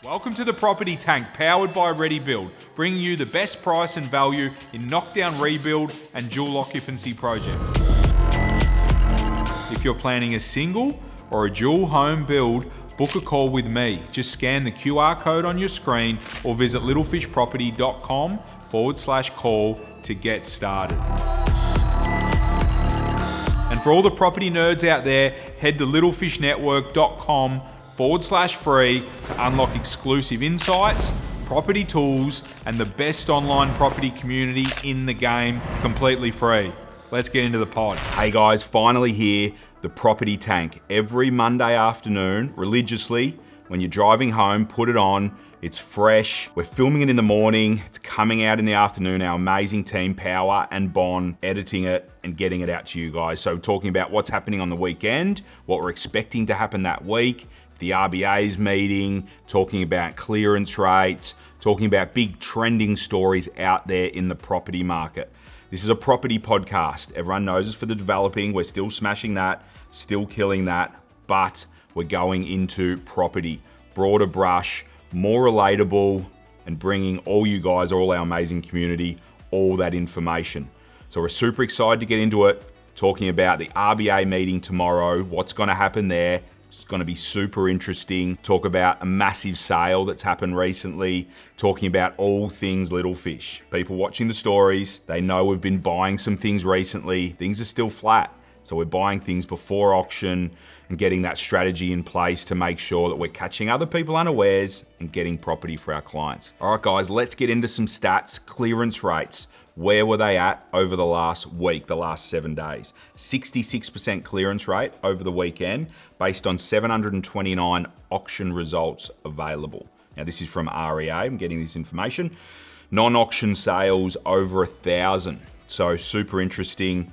Welcome to the Property Tank, powered by ReadyBuild, bringing you the best price and value in knockdown rebuild and dual occupancy projects. If you're planning a single or a dual home build, book a call with me. Just scan the QR code on your screen or visit littlefishproperty.com/call to get started. And for all the property nerds out there, head to littlefishnetwork.com/free to unlock exclusive insights, property tools, and the best online property community in the game, completely free. Let's get into the pod. Hey guys, finally here, the Property Tank. Every Monday afternoon, religiously, when you're driving home, put it on. It's fresh. We're filming it in the morning. It's coming out in the afternoon. Our amazing team, Power and Bon, editing it and getting it out to you guys. So talking about what's happening on the weekend, what we're expecting to happen that week, the RBA's meeting, talking about clearance rates, talking about big trending stories out there in the property market. This is a property podcast. Everyone knows it's for the developing. We're still smashing that, still killing that, but we're going into property. Broader brush, more relatable, and bringing all you guys, all our amazing community, all that information. So we're super excited to get into it, talking about the RBA meeting tomorrow, what's going to happen there. It's going to be super interesting. Talk about a massive sale that's happened recently. Talking about all things Little Fish. People watching the stories, they know we've been buying some things recently. Things are still flat. So we're buying things before auction and getting that strategy in place to make sure that we're catching other people unawares and getting property for our clients. All right, guys, let's get into some stats. Clearance rates. Where were they at over the last week, the last 7 days? 66% clearance rate over the weekend based on 729 auction results available. Now, this is from REA. I'm getting this information. Non-auction sales over 1,000. So super interesting.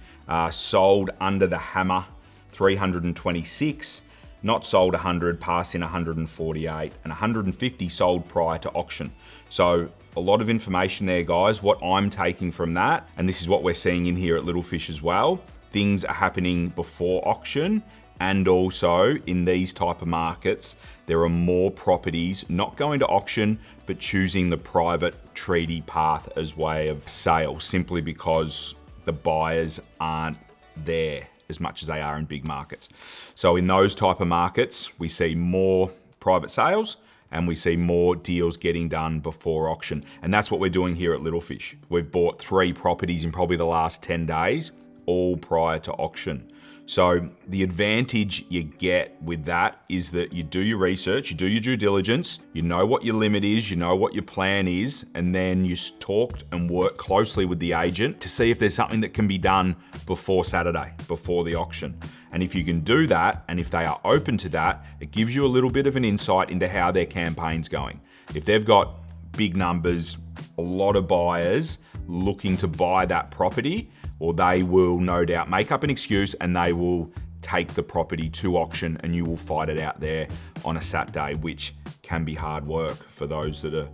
Sold under the hammer, 326. Not sold 100, passing 148, and 150 sold prior to auction. So a lot of information there, guys. What I'm taking from that, and this is what we're seeing in here at Little Fish as well, things are happening before auction, and also in these type of markets, there are more properties not going to auction, but choosing the private treaty path as way of sale, simply because the buyers aren't there as much as they are in big markets. So in those type of markets, we see more private sales and we see more deals getting done before auction. And that's what we're doing here at Little Fish. We've bought 3 properties in probably the last 10 days, all prior to auction. So the advantage you get with that is that you do your research, you do your due diligence, you know what your limit is, you know what your plan is, and then you talk and work closely with the agent to see if there's something that can be done before Saturday, before the auction. And if you can do that, and if they are open to that, it gives you a little bit of an insight into how their campaign's going. If they've got big numbers, a lot of buyers looking to buy that property, or they will no doubt make up an excuse and they will take the property to auction and you will fight it out there on a Saturday, which can be hard work for those that are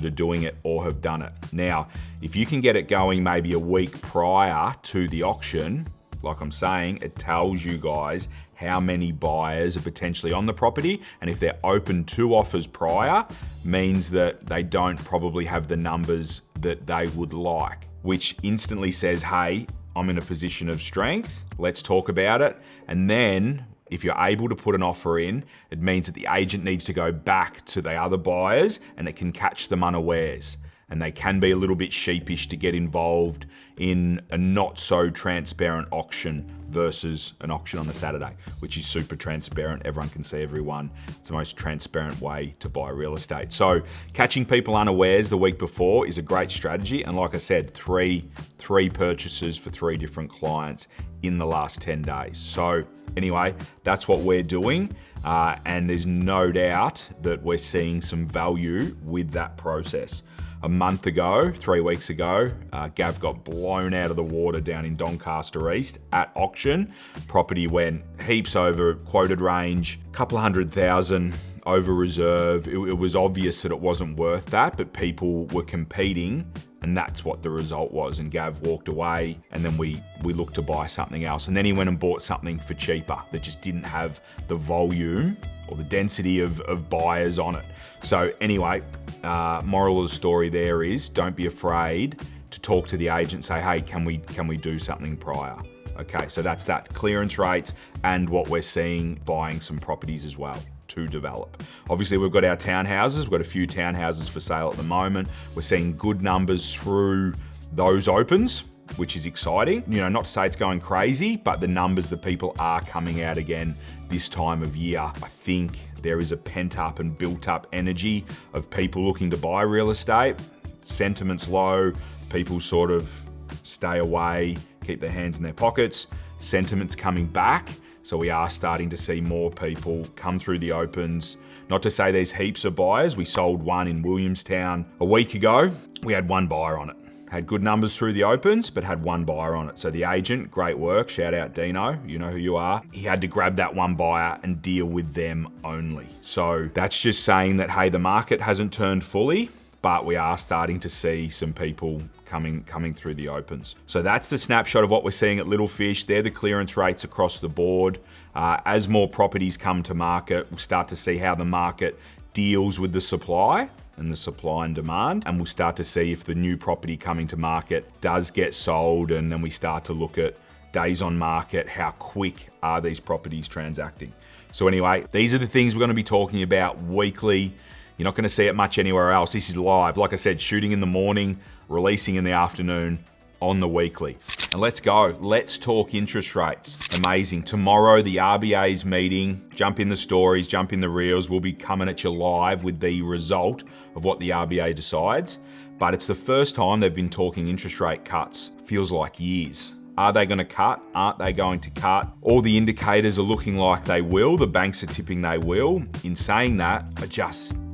doing it or have done it. Now, if you can get it going maybe a week prior to the auction, like I'm saying, it tells you guys how many buyers are potentially on the property, and if they're open to offers prior, means that they don't probably have the numbers that they would like, which instantly says, hey, I'm in a position of strength, let's talk about it. And then if you're able to put an offer in, it means that the agent needs to go back to the other buyers and it can catch them unawares. And they can be a little bit sheepish to get involved in a not so transparent auction versus an auction on a Saturday, which is super transparent. Everyone can see everyone. It's the most transparent way to buy real estate. So catching people unawares the week before is a great strategy. And like I said, three purchases for 3 different clients in the last 10 days. So anyway, that's what we're doing. And there's no doubt that we're seeing some value with that process. A month ago, 3 weeks ago, Gav got blown out of the water down in Doncaster East at auction. Property went heaps over quoted range, couple of $100,000 over reserve. It was obvious that it wasn't worth that, but people were competing, and that's what the result was. And Gav walked away, and then we looked to buy something else. And then he went and bought something for cheaper that just didn't have the volume or the density of buyers on it. So anyway, moral of the story there is don't be afraid to talk to the agent, say, hey, can we do something prior? Okay, so that's that. Clearance rates and what we're seeing buying some properties as well to develop. Obviously, we've got our townhouses. We've got a few townhouses for sale at the moment. We're seeing good numbers through those opens, which is exciting. You know, not to say it's going crazy, but the numbers that people are coming out again this time of year. I think there is a pent up and built up energy of people looking to buy real estate. Sentiment's low. People sort of stay away, keep their hands in their pockets. Sentiment's coming back. So we are starting to see more people come through the opens. Not to say there's heaps of buyers. We sold one in Williamstown a week ago. We had one buyer on it. Had good numbers through the opens, but had one buyer on it. So the agent, great work. Shout out Dino, you know who you are. He had to grab that one buyer and deal with them only. So that's just saying that, hey, the market hasn't turned fully, but we are starting to see some people coming through the opens. So that's the snapshot of what we're seeing at Little Fish. They're the clearance rates across the board. As more properties come to market, we'll start to see how the market deals with the supply and the supply and demand. And we'll start to see if the new property coming to market does get sold. And then we start to look at days on market, how quick are these properties transacting. So anyway, these are the things we're going to be talking about weekly. You're not going to see it much anywhere else. This is live. Like I said, shooting in the morning, releasing in the afternoon on the weekly. And let's go. Let's talk interest rates. Amazing. Tomorrow, the RBA's meeting. Jump in the stories, jump in the reels. We'll be coming at you live with the result of what the RBA decides. But it's the first time they've been talking interest rate cuts. Feels like years. Are they going to cut? Aren't they going to cut? All the indicators are looking like they will. The banks are tipping they will. In saying that,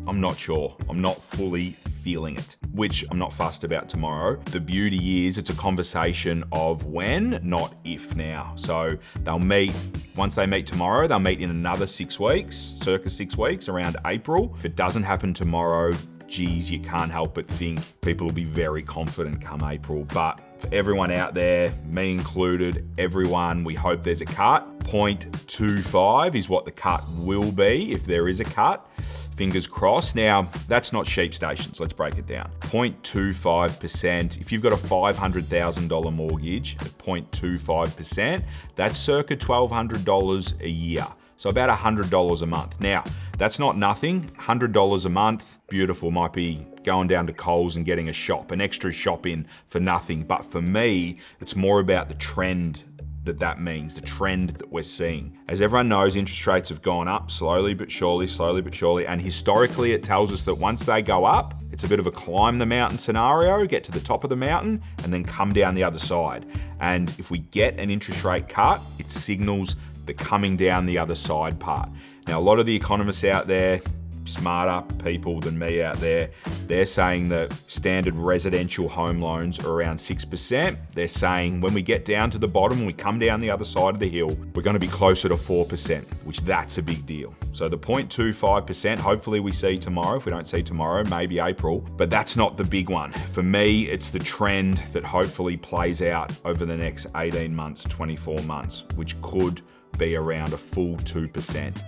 I'm not sure. I'm not fully feeling it, which I'm not fussed about tomorrow. The beauty is it's a conversation of when, not if now. So they'll meet, once they meet tomorrow, they'll meet in another 6 weeks, circa 6 weeks, around April. If it doesn't happen tomorrow, geez, you can't help but think people will be very confident come April. But for everyone out there, me included, everyone, we hope there's a cut. 0.25 is what the cut will be if there is a cut. Fingers crossed. Now, that's not sheep stations. Let's break it down. 0.25%. If you've got a $500,000 mortgage at 0.25%, that's circa $1,200 a year. So about $100 a month. Now, that's not nothing. $100 a month, beautiful. Might be going down to Coles and getting an extra shop in for nothing. But for me, it's more about the trend that means, the trend that we're seeing. As everyone knows, interest rates have gone up slowly but surely. And historically, it tells us that once they go up, it's a bit of a climb the mountain scenario, get to the top of the mountain, and then come down the other side. And if we get an interest rate cut, it signals the coming down the other side part. Now, a lot of the economists out there, smarter people than me out there, they're saying that standard residential home loans are around 6%. They're saying when we get down to the bottom, when we come down the other side of the hill, we're going to be closer to 4%, which that's a big deal. So the 0.25%, hopefully we see tomorrow. If we don't see tomorrow, maybe April, but that's not the big one. For me, it's the trend that hopefully plays out over the next 18 months, 24 months, which could be around a full 2%.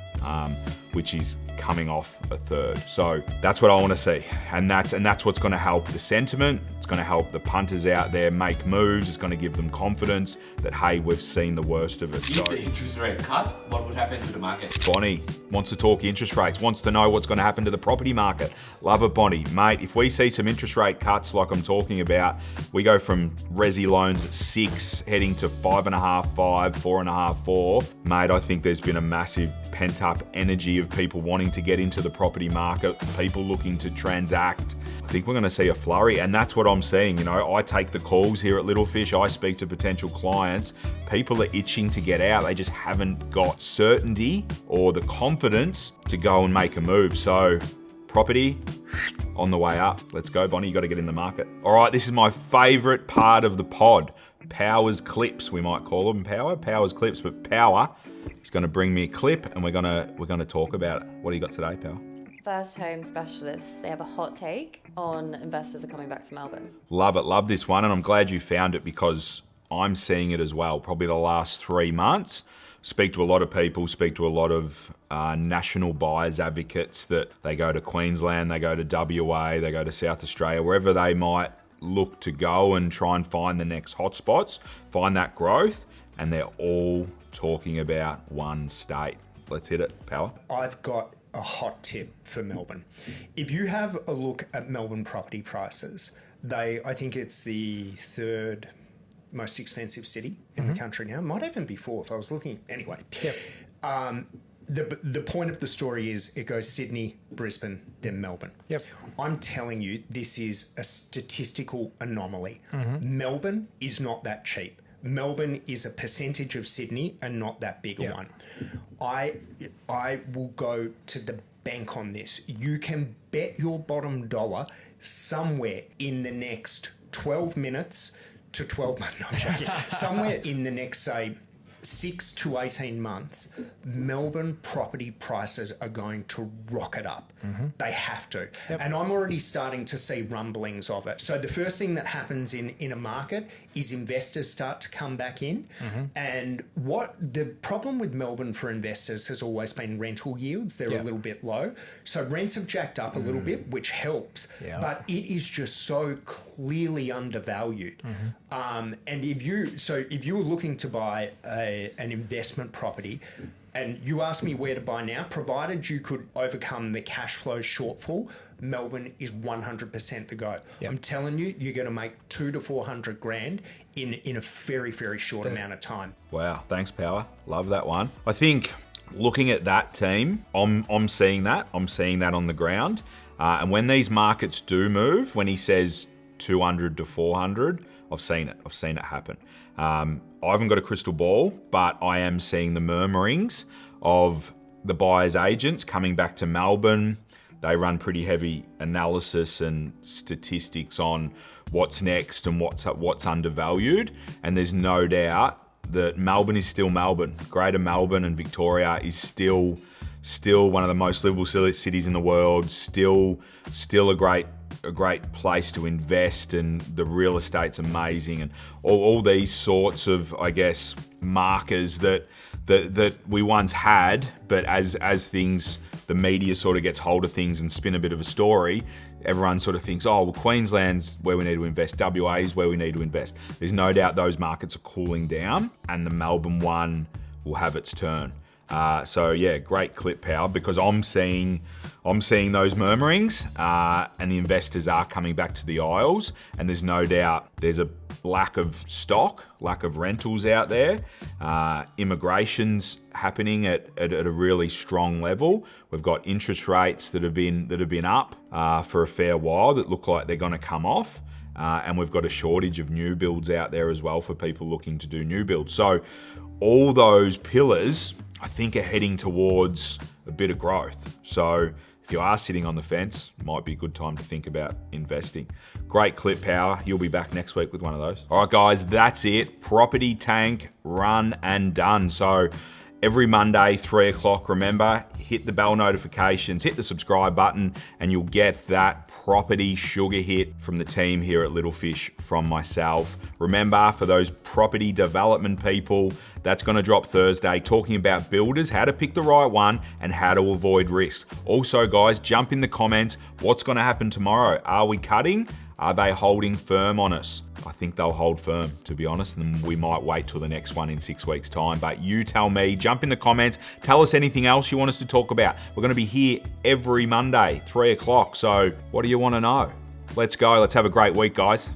Which is coming off a third. So that's what I want to see. And that's what's going to help the sentiment. It's going to help the punters out there make moves. It's going to give them confidence that, hey, we've seen the worst of it. If the interest rate cut, what would happen to the market? Bonnie wants to talk interest rates, wants to know what's going to happen to the property market. Love it, Bonnie. Mate, if we see some interest rate cuts like I'm talking about, we go from resi loans at 6 heading to 5.5, 5, 4.5, 4. Mate, I think there's been a massive pent-up energy of people wanting to get into the property market, people looking to transact. I think we're going to see a flurry, and that's what I'm seeing. You know, I take the calls here at Little Fish. I speak to potential clients. People are itching to get out. They just haven't got certainty or the confidence to go and make a move. So property on the way up. Let's go, Bonnie. You got to get in the market. All right, this is my favorite part of the pod. Power's clips, we might call them. Power's clips, but Power is going to bring me a clip, and we're going to talk about it. What do you got today, Power? First Home Specialists, they have a hot take on investors are coming back to Melbourne. Love it, love this one, and I'm glad you found it because I'm seeing it as well, probably the last 3 months. Speak to a lot of people, speak to a lot of national buyers advocates that they go to Queensland, they go to WA, they go to South Australia, wherever they might look to go and try and find the next hotspots, find that growth, and they're all talking about one state. Let's hit it, Power. I've got a hot tip for Melbourne. If you have a look at Melbourne property prices, I think it's the third most expensive city in the country now. Might even be fourth. I was looking anyway. Yep. The point of the story is it goes Sydney, Brisbane, then Melbourne. Yep. I'm telling you, this is a statistical anomaly. Melbourne is not that cheap. Melbourne is a percentage of Sydney and not that big a one. I will go to the bank on this. You can bet your bottom dollar somewhere in the next 12 minutes to 12 months. No, I'm joking. Somewhere in the next, say, 6 to 18 months, Melbourne property prices are going to rocket up. They have to. Yep. And I'm already starting to see rumblings of it. So the first thing that happens in a market is investors start to come back in. And what the problem with Melbourne for investors has always been rental yields. They're a little bit low. So rents have jacked up a little bit, which helps. Yeah. But it is just so clearly undervalued. And if you were looking to buy an investment property, and you asked me where to buy now, provided you could overcome the cash flow shortfall, Melbourne is 100% the go. Yep. I'm telling you, you're going to make 200 to 400 grand in a very, very short amount of time. Wow, thanks, Power. Love that one. I think looking at that team, I'm seeing that. I'm seeing that on the ground. And when these markets do move, when he says 200 to 400, I've seen it. I've seen it happen. I haven't got a crystal ball, but I am seeing the murmurings of the buyers' agents coming back to Melbourne. They run pretty heavy analysis and statistics on what's next and what's undervalued. And there's no doubt that Melbourne is still Melbourne. Greater Melbourne and Victoria is still one of the most livable cities in the world. Still a great place to invest, and the real estate's amazing, and all these sorts of, I guess, markers that we once had, but as things, the media sort of gets hold of things and spin a bit of a story, everyone sort of thinks, oh, well, Queensland's where we need to invest, WA is where we need to invest. There's no doubt those markets are cooling down, and the Melbourne one will have its turn. So yeah, great clip, Power, because I'm seeing those murmurings, and the investors are coming back to the Isles, and there's no doubt there's a lack of stock, lack of rentals out there. Immigration's happening at a really strong level. We've got interest rates that have been up for a fair while that look like they're going to come off. And we've got a shortage of new builds out there as well for people looking to do new builds. So all those pillars, I think, are heading towards a bit of growth. So if you are sitting on the fence, it might be a good time to think about investing. Great clip, Power. You'll be back next week with one of those. All right, guys, that's it. Property Tank, run and done. So every Monday, 3 o'clock, remember, hit the bell notifications, hit the subscribe button, and you'll get that property sugar hit from the team here at Little Fish, from myself. Remember, for those property development people, that's going to drop Thursday, talking about builders, how to pick the right one, and how to avoid risk. Also, guys, jump in the comments. What's going to happen tomorrow? Are we cutting? Are they holding firm on us? I think they'll hold firm, to be honest, and we might wait till the next one in 6 weeks' time. But you tell me, jump in the comments, tell us anything else you want us to talk about. We're going to be here every Monday, 3 o'clock. So what do you want to know? Let's go. Let's have a great week, guys.